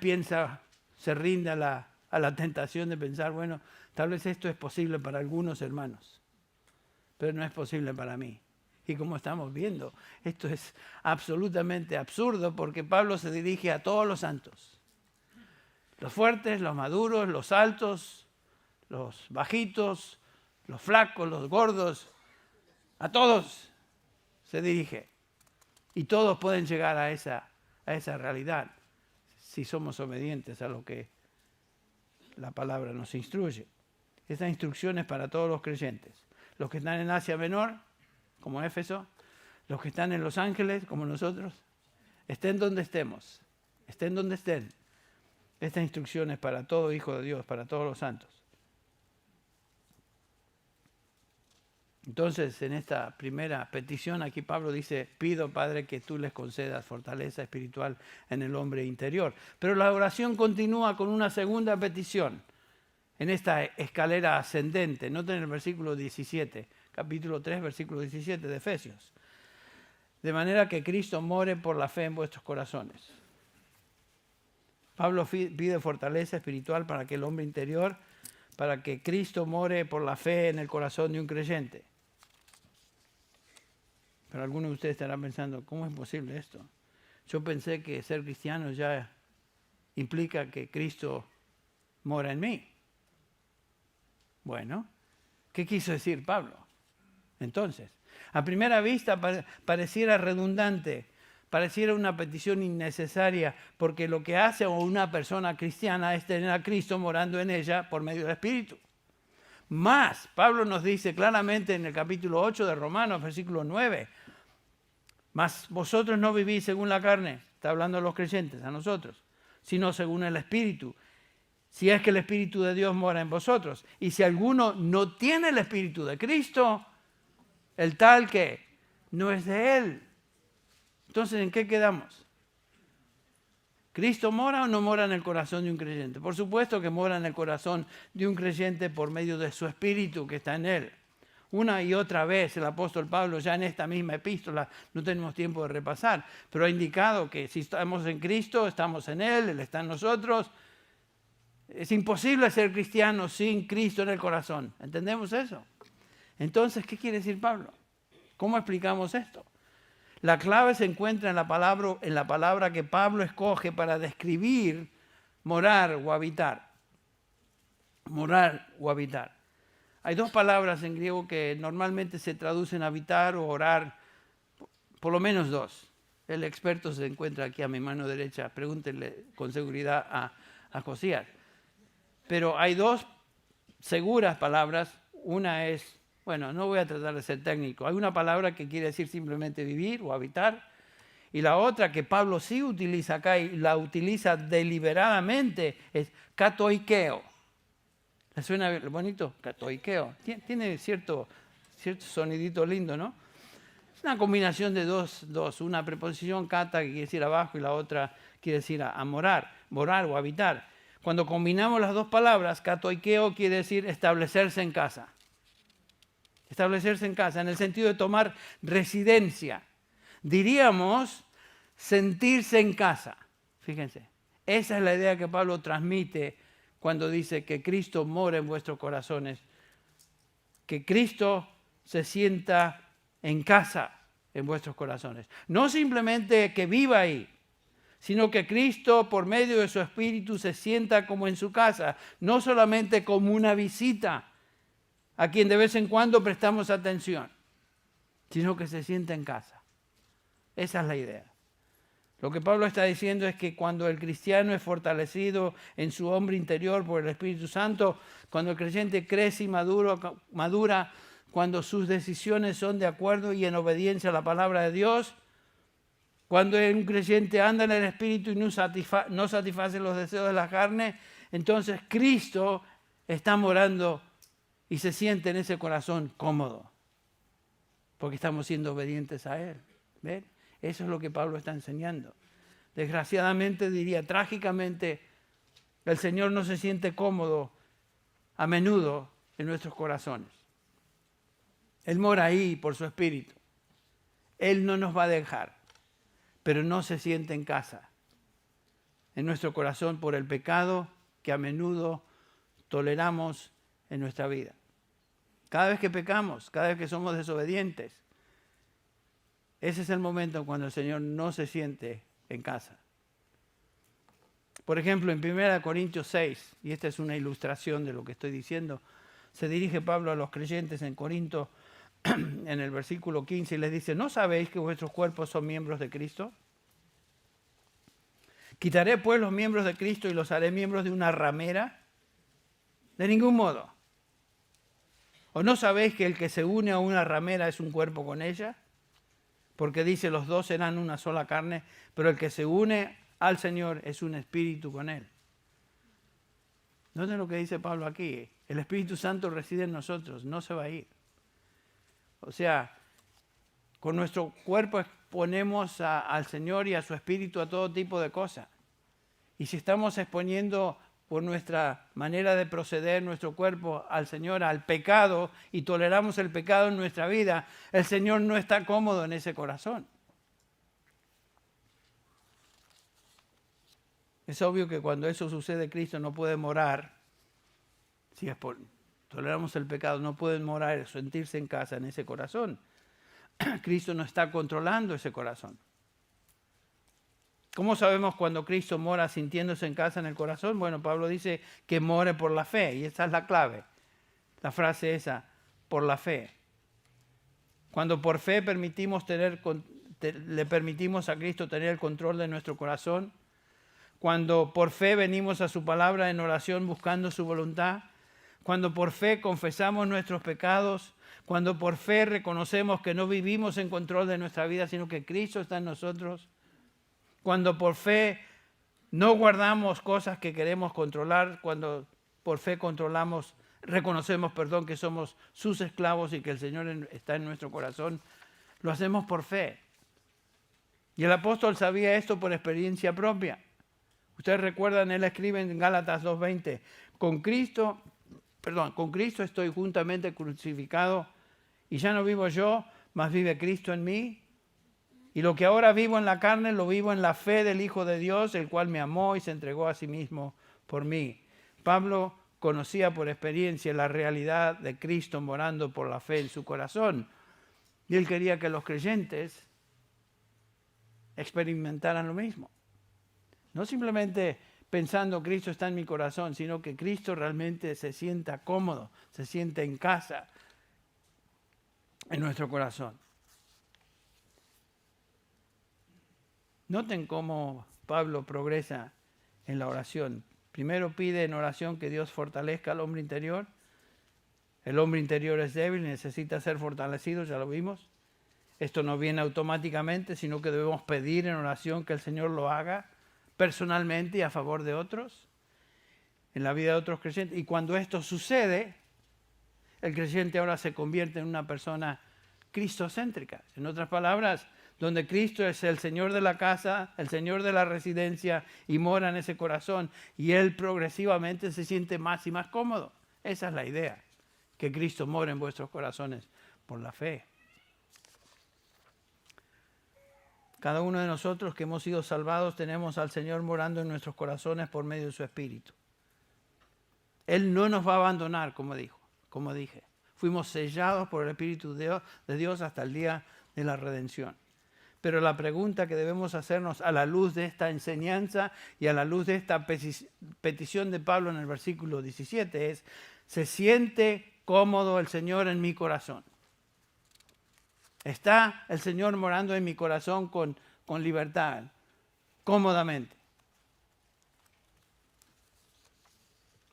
se rinde a la tentación de pensar, bueno, tal vez esto es posible para algunos hermanos. pero no es posible para mí. Y como estamos viendo, esto es absolutamente absurdo porque Pablo se dirige a todos los santos. Los fuertes, los maduros, los altos, los bajitos, los flacos, los gordos, a todos se dirige. Y todos pueden llegar a esa realidad si somos obedientes a lo que la palabra nos instruye. Esta instrucción es para todos los creyentes. Los que están en Asia Menor, como Éfeso, los que están en Los Ángeles, como nosotros, estén donde estemos, estén donde estén. Esta instrucción es para todo hijo de Dios, para todos los santos. Entonces, en esta primera petición, aquí Pablo dice, pido, Padre, que tú les concedas fortaleza espiritual en el hombre interior. Pero la oración continúa con una segunda petición en esta escalera ascendente. Noten el versículo 17, capítulo 3, versículo 17 de Efesios. De manera que Cristo more por la fe en vuestros corazones. Pablo pide fortaleza espiritual para que el hombre interior, para que Cristo more por la fe en el corazón de un creyente. Pero algunos de ustedes estarán pensando, ¿cómo es posible esto? Yo pensé que ser cristiano ya implica que Cristo mora en mí. Bueno, ¿qué quiso decir Pablo? Entonces, a primera vista pareciera redundante, pareciera una petición innecesaria, porque lo que hace una persona cristiana es tener a Cristo morando en ella por medio del Espíritu. Más, Pablo nos dice claramente en el capítulo 8 de Romanos, versículo 9, mas vosotros no vivís según la carne, está hablando a los creyentes, a nosotros, sino según el Espíritu. Si es que el Espíritu de Dios mora en vosotros. Y si alguno no tiene el Espíritu de Cristo, el tal que no es de Él. Entonces, ¿en qué quedamos? ¿Cristo mora o no mora en el corazón de un creyente? Por supuesto que mora en el corazón de un creyente por medio de su Espíritu que está en él. Una y otra vez el apóstol Pablo, ya en esta misma epístola, no tenemos tiempo de repasar, pero ha indicado que si estamos en Cristo, estamos en Él, Él está en nosotros. Es imposible ser cristiano sin Cristo en el corazón. ¿Entendemos eso? Entonces, ¿qué quiere decir Pablo? ¿Cómo explicamos esto? La clave se encuentra en la palabra que Pablo escoge para describir morar o habitar. Morar o habitar. Hay dos palabras en griego que normalmente se traducen habitar o orar, por lo menos dos. El experto se encuentra aquí a mi mano derecha, pregúntenle con seguridad a Josías. Pero hay dos seguras palabras. Una es, bueno, no voy a tratar de ser técnico. Hay una palabra que quiere decir simplemente vivir o habitar. Y la otra que Pablo sí utiliza acá y la utiliza deliberadamente es katoikeo. ¿Le suena bonito? Katoikeo. Tiene cierto sonidito lindo, ¿no? Es una combinación de dos. Una preposición kata que quiere decir abajo y la otra quiere decir a morar o habitar. Cuando combinamos las dos palabras, katoikeo quiere decir establecerse en casa. Establecerse en casa, en el sentido de tomar residencia. Diríamos sentirse en casa. Fíjense, esa es la idea que Pablo transmite cuando dice que Cristo mora en vuestros corazones. Que Cristo se sienta en casa en vuestros corazones. No simplemente que viva ahí, sino que Cristo, por medio de su Espíritu, se sienta como en su casa, no solamente como una visita a quien de vez en cuando prestamos atención, sino que se sienta en casa. Esa es la idea. Lo que Pablo está diciendo es que cuando el cristiano es fortalecido en su hombre interior por el Espíritu Santo, cuando el creyente crece y madura, cuando sus decisiones son de acuerdo y en obediencia a la palabra de Dios, cuando un creyente anda en el Espíritu y no satisface los deseos de la carne, entonces Cristo está morando y se siente en ese corazón cómodo, porque estamos siendo obedientes a Él. ¿Ven? Eso es lo que Pablo está enseñando. Desgraciadamente, diría trágicamente, el Señor no se siente cómodo a menudo en nuestros corazones. Él mora ahí por su Espíritu. Él no nos va a dejar, pero no se siente en casa en nuestro corazón por el pecado que a menudo toleramos en nuestra vida. Cada vez que pecamos, cada vez que somos desobedientes, ese es el momento cuando el Señor no se siente en casa. Por ejemplo, en 1 Corintios 6, y esta es una ilustración de lo que estoy diciendo, se dirige Pablo a los creyentes en Corinto en el versículo 15 y les dice, ¿no sabéis que vuestros cuerpos son miembros de Cristo? ¿Quitaré pues los miembros de Cristo y los haré miembros de una ramera? De ningún modo. ¿O no sabéis que el que se une a una ramera es un cuerpo con ella? Porque dice, los dos serán una sola carne, pero el que se une al Señor es un espíritu con Él. Noten lo que dice Pablo aquí. El Espíritu Santo reside en nosotros, no se va a ir. O sea, con nuestro cuerpo exponemos al Señor y a su Espíritu a todo tipo de cosas. Y si estamos exponiendo por nuestra manera de proceder nuestro cuerpo al Señor, al pecado, y toleramos el pecado en nuestra vida, el Señor no está cómodo en ese corazón. Es obvio que cuando eso sucede, Cristo no puede morar, si es por toleramos el pecado, no puede morar, sentirse en casa en ese corazón. Cristo no está controlando ese corazón. ¿Cómo sabemos cuando Cristo mora sintiéndose en casa en el corazón? Bueno, Pablo dice que more por la fe, y esa es la clave. La frase esa, por la fe. Cuando por fe le permitimos a Cristo tener el control de nuestro corazón, cuando por fe venimos a su palabra en oración buscando su voluntad, cuando por fe confesamos nuestros pecados, cuando por fe reconocemos que no vivimos en control de nuestra vida, sino que Cristo está en nosotros, cuando por fe no guardamos cosas que queremos controlar, cuando por fe reconocemos que somos sus esclavos y que el Señor está en nuestro corazón, lo hacemos por fe. Y el apóstol sabía esto por experiencia propia. Ustedes recuerdan, él escribe en Gálatas 2:20, con Cristo estoy juntamente crucificado y ya no vivo yo, mas vive Cristo en mí. Y lo que ahora vivo en la carne, lo vivo en la fe del Hijo de Dios, el cual me amó y se entregó a sí mismo por mí. Pablo conocía por experiencia la realidad de Cristo morando por la fe en su corazón. Y él quería que los creyentes experimentaran lo mismo. No simplemente pensando Cristo está en mi corazón, sino que Cristo realmente se sienta cómodo, se siente en casa en nuestro corazón. Noten cómo Pablo progresa en la oración. Primero pide en oración que Dios fortalezca al hombre interior. El hombre interior es débil y necesita ser fortalecido, ya lo vimos. Esto no viene automáticamente, sino que debemos pedir en oración que el Señor lo haga personalmente y a favor de otros, en la vida de otros creyentes. Y cuando esto sucede, el creyente ahora se convierte en una persona cristocéntrica. En otras palabras, donde Cristo es el Señor de la casa, el Señor de la residencia y mora en ese corazón, y Él progresivamente se siente más y más cómodo. Esa es la idea, que Cristo mora en vuestros corazones por la fe. Cada uno de nosotros que hemos sido salvados tenemos al Señor morando en nuestros corazones por medio de su Espíritu. Él no nos va a abandonar, como dije. Fuimos sellados por el Espíritu de Dios hasta el día de la redención. Pero la pregunta que debemos hacernos a la luz de esta enseñanza y a la luz de esta petición de Pablo en el versículo 17 es, ¿se siente cómodo el Señor en mi corazón? ¿Está el Señor morando en mi corazón con libertad, cómodamente?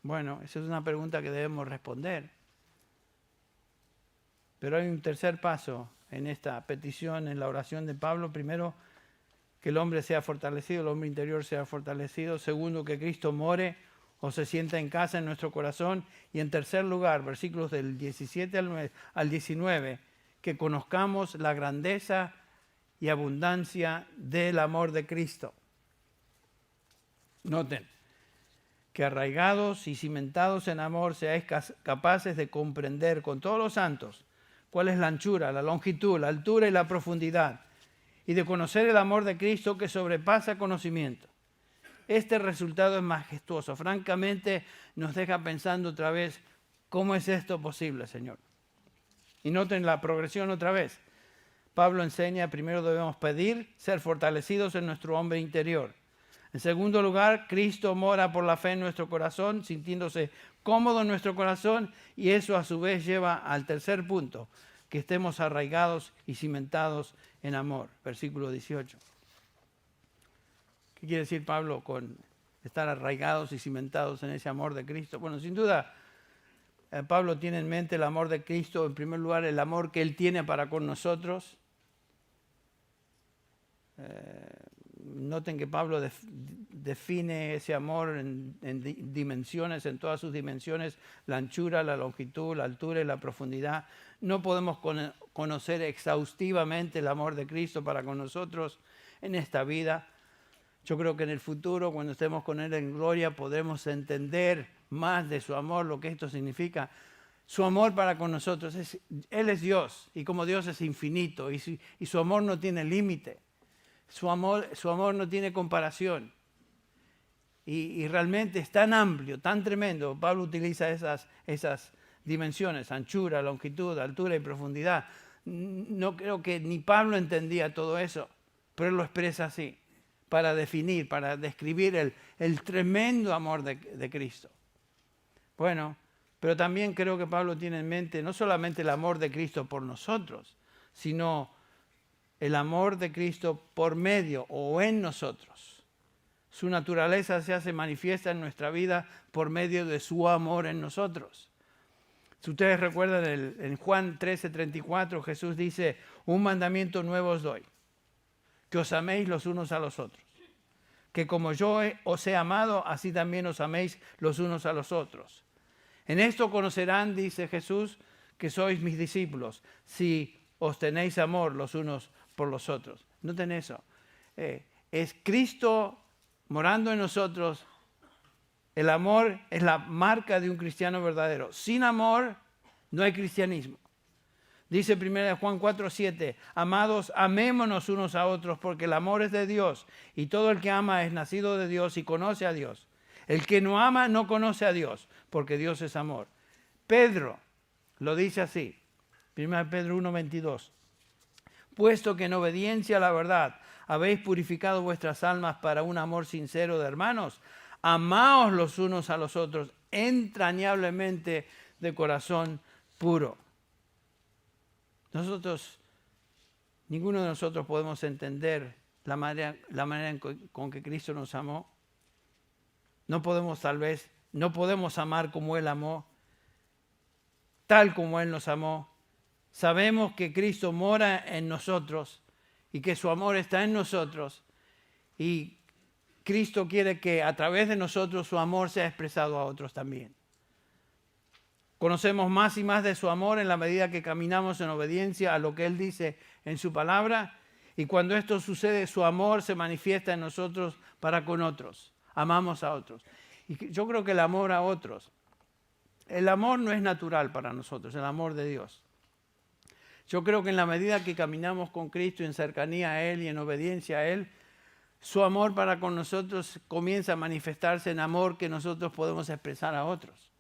Bueno, esa es una pregunta que debemos responder. Pero hay un tercer paso en esta petición, en la oración de Pablo. Primero, que el hombre sea fortalecido, el hombre interior sea fortalecido. Segundo, que Cristo more o se sienta en casa en nuestro corazón. Y en tercer lugar, versículos del 17 al 19, que conozcamos la grandeza y abundancia del amor de Cristo. Noten, que arraigados y cimentados en amor seáis capaces de comprender con todos los santos cuál es la anchura, la longitud, la altura y la profundidad, y de conocer el amor de Cristo que sobrepasa conocimiento. Este resultado es majestuoso. Francamente, nos deja pensando otra vez, ¿cómo es esto posible, Señor? Y noten la progresión otra vez. Pablo enseña, primero debemos pedir, ser fortalecidos en nuestro hombre interior. En segundo lugar, Cristo mora por la fe en nuestro corazón, sintiéndose cómodo en nuestro corazón, y eso a su vez lleva al tercer punto, que estemos arraigados y cimentados en amor. Versículo 18. ¿Qué quiere decir Pablo con estar arraigados y cimentados en ese amor de Cristo? Bueno, sin duda, Pablo tiene en mente el amor de Cristo, en primer lugar, el amor que Él tiene para con nosotros. Noten que Pablo define ese amor en dimensiones, en todas sus dimensiones, la anchura, la longitud, la altura y la profundidad. No podemos conocer exhaustivamente el amor de Cristo para con nosotros en esta vida. Yo creo que en el futuro, cuando estemos con Él en gloria, podremos entender más de su amor, lo que esto significa. Su amor para con nosotros, Él es Dios, y como Dios es infinito, y su amor no tiene límite. Su amor no tiene comparación. Y realmente es tan amplio, tan tremendo. Pablo utiliza esas dimensiones, anchura, longitud, altura y profundidad. No creo que ni Pablo entendía todo eso, pero él lo expresa así, para definir, para describir el tremendo amor de Cristo. Bueno, pero también creo que Pablo tiene en mente no solamente el amor de Cristo por nosotros, sino el amor de Cristo por medio o en nosotros. Su naturaleza se hace manifiesta en nuestra vida por medio de su amor en nosotros. Si ustedes recuerdan en Juan 13:34, Jesús dice, un mandamiento nuevo os doy, que os améis los unos a los otros. Que como yo os he amado, así también os améis los unos a los otros. En esto conocerán, dice Jesús, que sois mis discípulos, si os tenéis amor los unos por los otros. Noten eso. Es Cristo morando en nosotros. El amor es la marca de un cristiano verdadero. Sin amor no hay cristianismo. Dice 1 Juan 4:7, amados, amémonos unos a otros porque el amor es de Dios y todo el que ama es nacido de Dios y conoce a Dios. El que no ama no conoce a Dios porque Dios es amor. Pedro lo dice así, 1 Pedro 1:22. Puesto que en obediencia a la verdad habéis purificado vuestras almas para un amor sincero de hermanos, amaos los unos a los otros entrañablemente de corazón puro. Ninguno de nosotros podemos entender la manera con que Cristo nos amó. No podemos amar como Él amó, tal como Él nos amó. Sabemos que Cristo mora en nosotros y que su amor está en nosotros. Y Cristo quiere que a través de nosotros su amor sea expresado a otros también. Conocemos más y más de su amor en la medida que caminamos en obediencia a lo que Él dice en su palabra. Y cuando esto sucede, su amor se manifiesta en nosotros para con otros. Amamos a otros. Y yo creo que el amor a otros, el amor no es natural para nosotros, el amor de Dios. Yo creo que en la medida que caminamos con Cristo en cercanía a Él y en obediencia a Él, su amor para con nosotros comienza a manifestarse en amor que nosotros podemos expresar a otros.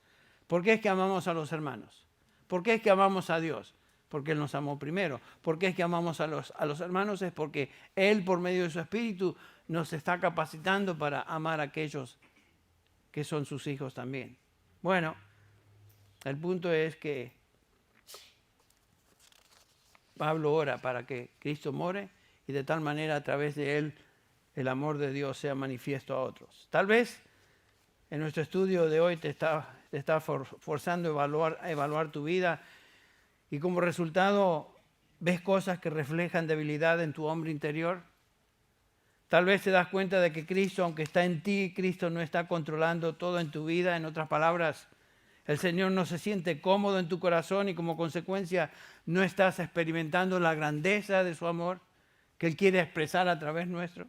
¿Por qué es que amamos a los hermanos? ¿Por qué es que amamos a Dios? Porque Él nos amó primero. ¿Por qué es que amamos a los hermanos? Es porque Él, por medio de su Espíritu, nos está capacitando para amar a aquellos que son sus hijos también. Bueno, el punto es que Pablo ora para que Cristo more y de tal manera a través de Él el amor de Dios sea manifiesto a otros. Tal vez en nuestro estudio de hoy te está forzando a evaluar tu vida y como resultado ves cosas que reflejan debilidad en tu hombre interior. Tal vez te das cuenta de que Cristo, aunque está en ti, Cristo no está controlando todo en tu vida. En otras palabras, el Señor no se siente cómodo en tu corazón y como consecuencia no estás experimentando la grandeza de su amor que Él quiere expresar a través nuestro.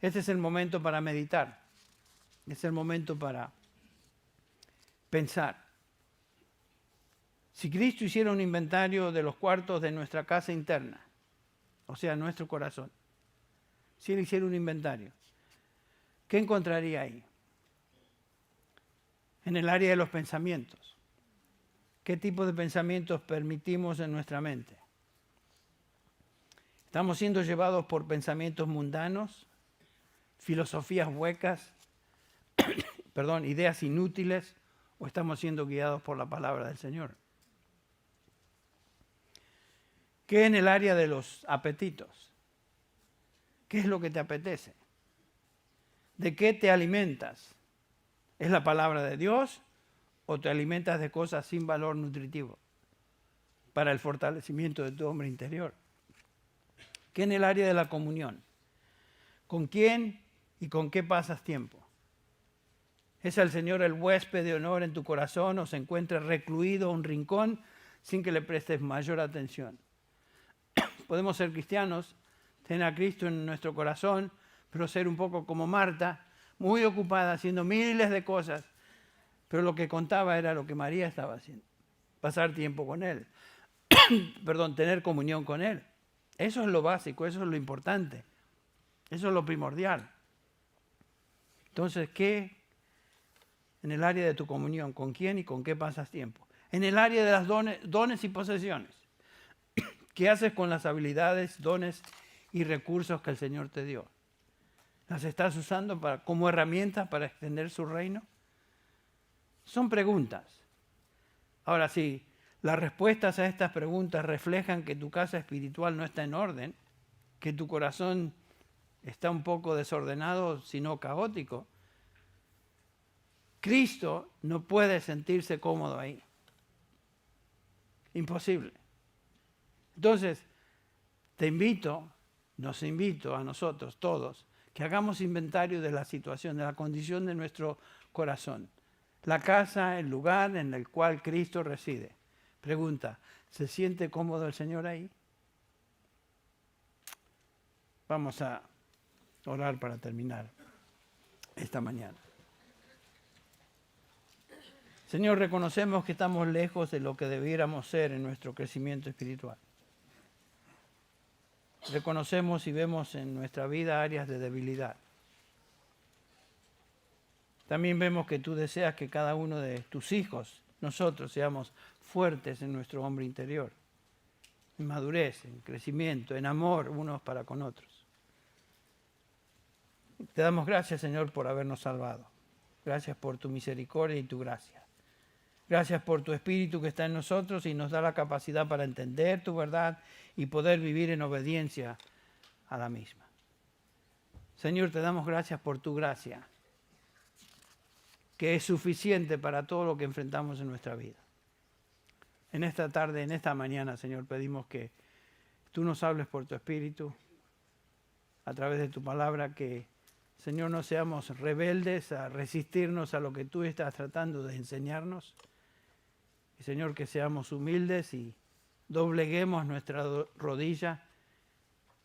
Este es el momento para meditar. Es el momento para pensar. Si Cristo hiciera un inventario de los cuartos de nuestra casa interna, o sea, nuestro corazón, si Él hiciera un inventario, ¿qué encontraría ahí? En el área de los pensamientos. ¿Qué tipo de pensamientos permitimos en nuestra mente? ¿Estamos siendo llevados por pensamientos mundanos, filosofías huecas, ideas inútiles, o estamos siendo guiados por la palabra del Señor? ¿Qué en el área de los apetitos? ¿Qué es lo que te apetece? ¿De qué te alimentas? ¿Es la palabra de Dios o te alimentas de cosas sin valor nutritivo para el fortalecimiento de tu hombre interior? ¿Qué en el área de la comunión? ¿Con quién y con qué pasas tiempo? ¿Es el Señor el huésped de honor en tu corazón o se encuentra recluido en un rincón sin que le prestes mayor atención? Podemos ser cristianos, tener a Cristo en nuestro corazón, pero ser un poco como Marta, muy ocupada haciendo miles de cosas, pero lo que contaba era lo que María estaba haciendo, pasar tiempo con Él, tener comunión con Él. Eso es lo básico, eso es lo importante, eso es lo primordial. Entonces, ¿qué en el área de tu comunión? ¿Con quién y con qué pasas tiempo? En el área de las dones y posesiones. ¿Qué haces con las habilidades, dones y recursos que el Señor te dio? ¿Las estás usando como herramientas para extender su reino? Son preguntas. Ahora, si las respuestas a estas preguntas reflejan que tu casa espiritual no está en orden, que tu corazón está un poco desordenado, sino caótico, Cristo no puede sentirse cómodo ahí. Imposible. Entonces, nos invito a nosotros todos, que hagamos inventario de la situación, de la condición de nuestro corazón. La casa, el lugar en el cual Cristo reside. Pregunta, ¿se siente cómodo el Señor ahí? Vamos a orar para terminar esta mañana. Señor, reconocemos que estamos lejos de lo que debiéramos ser en nuestro crecimiento espiritual. Reconocemos y vemos en nuestra vida áreas de debilidad. También vemos que tú deseas que cada uno de tus hijos, nosotros, seamos fuertes en nuestro hombre interior, en madurez, en crecimiento, en amor unos para con otros. Te damos gracias, Señor, por habernos salvado. Gracias por tu misericordia y tu gracia. Gracias por tu Espíritu que está en nosotros y nos da la capacidad para entender tu verdad y poder vivir en obediencia a la misma. Señor, te damos gracias por tu gracia, que es suficiente para todo lo que enfrentamos en nuestra vida. En esta tarde, en esta mañana, Señor, pedimos que tú nos hables por tu Espíritu, a través de tu palabra, que, Señor, no seamos rebeldes a resistirnos a lo que tú estás tratando de enseñarnos. Y, Señor, que seamos humildes y dobleguemos nuestra rodilla.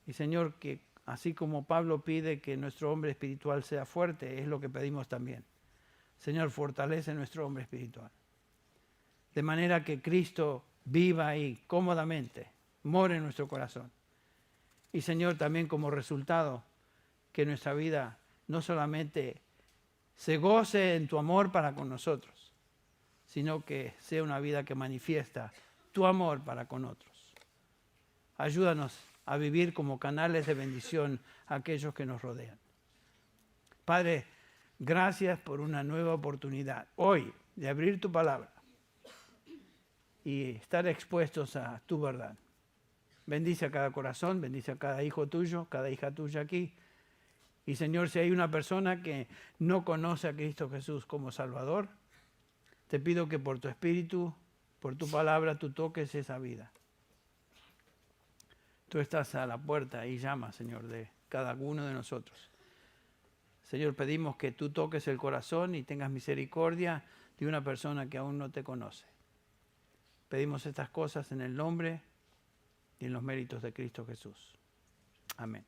Y, Señor, que así como Pablo pide que nuestro hombre espiritual sea fuerte, es lo que pedimos también. Señor, fortalece nuestro hombre espiritual. De manera que Cristo viva ahí cómodamente, more en nuestro corazón. Y, Señor, también como resultado, que nuestra vida no solamente se goce en tu amor para con nosotros, sino que sea una vida que manifiesta tu amor para con otros. Ayúdanos a vivir como canales de bendición a aquellos que nos rodean. Padre, gracias por una nueva oportunidad hoy de abrir tu palabra y estar expuestos a tu verdad. Bendice a cada corazón, bendice a cada hijo tuyo, cada hija tuya aquí. Y, Señor, si hay una persona que no conoce a Cristo Jesús como Salvador, te pido que por tu Espíritu, por tu palabra, tú toques esa vida. Tú estás a la puerta y llamas, Señor, de cada uno de nosotros. Señor, pedimos que tú toques el corazón y tengas misericordia de una persona que aún no te conoce. Pedimos estas cosas en el nombre y en los méritos de Cristo Jesús. Amén.